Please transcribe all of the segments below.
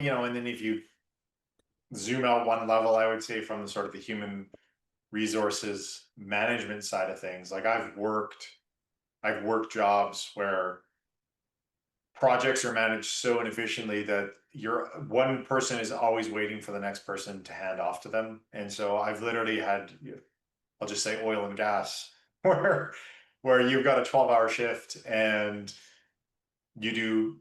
and then if you zoom out one level, I would say from the sort of the human resources management side of things, like I've worked jobs where projects are managed so inefficiently that one person is always waiting for the next person to hand off to them. And so I've literally had, I'll just say oil and gas, where you've got a 12-hour shift and you do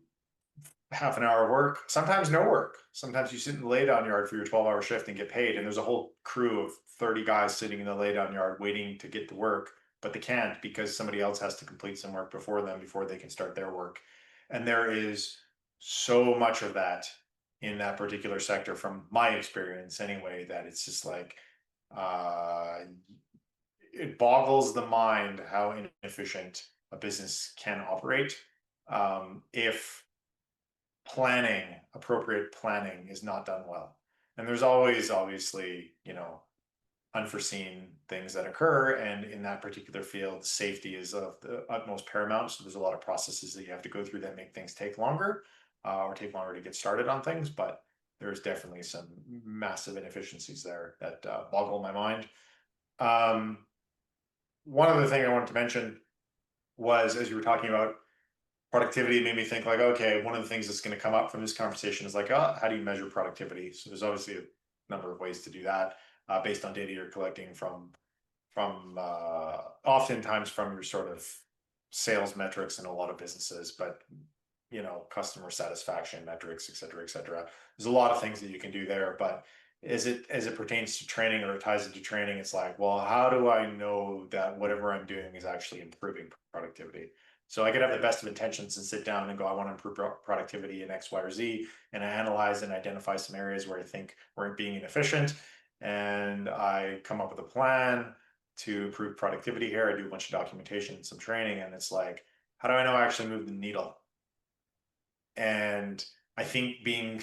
half an hour of work, sometimes no work. Sometimes you sit in the laydown yard for your 12-hour shift and get paid. And there's a whole crew of 30 guys sitting in the laydown yard waiting to get to work, but they can't because somebody else has to complete some work before them before they can start their work. And there is so much of that in that particular sector, from my experience anyway, that it's just like, uh, it boggles the mind how inefficient a business can operate if appropriate planning is not done well. And there's always, obviously, unforeseen things that occur. And in that particular field, safety is of the utmost paramount. So there's a lot of processes that you have to go through that make things take longer or take longer to get started on things. But there's definitely some massive inefficiencies there that boggle my mind. One other thing I wanted to mention was, as you were talking about productivity, made me think like, okay, one of the things that's going to come up from this conversation is like, how do you measure productivity? So there's obviously a number of ways to do that based on data you're collecting from oftentimes from your sort of sales metrics in a lot of businesses, but customer satisfaction metrics, et cetera, et cetera. There's a lot of things that you can do there, but as it pertains to training, or it ties into training, it's like, well, how do I know that whatever I'm doing is actually improving productivity? So I could have the best of intentions and sit down and go, I want to improve productivity in X, Y, or Z, and I analyze and identify some areas where I think we're being inefficient, and I come up with a plan to improve productivity here. I do a bunch of documentation and some training, and it's like, how do I know I actually move the needle? And I think being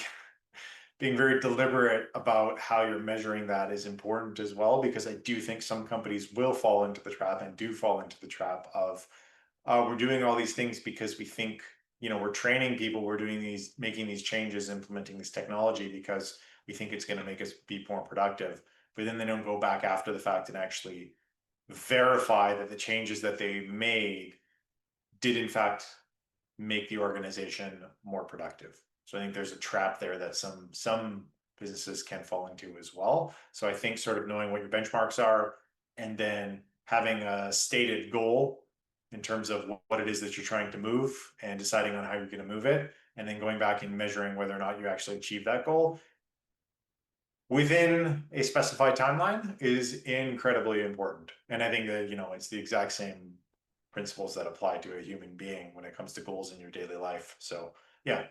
very deliberate about how you're measuring that is important as well, because I do think some companies will fall into the trap and do fall into the trap of we're doing all these things because we think, we're training people, we're making these changes, implementing this technology because we think it's going to make us be more productive. But then they don't go back after the fact and actually verify that the changes that they made did in fact make the organization more productive. So I think there's a trap there that some businesses can fall into as well. So I think sort of knowing what your benchmarks are, and then having a stated goal in terms of what it is that you're trying to move, and deciding on how you're going to move it, and then going back and measuring whether or not you actually achieve that goal within a specified timeline is incredibly important. And I think that, it's the exact same principles that apply to a human being when it comes to goals in your daily life. So yeah,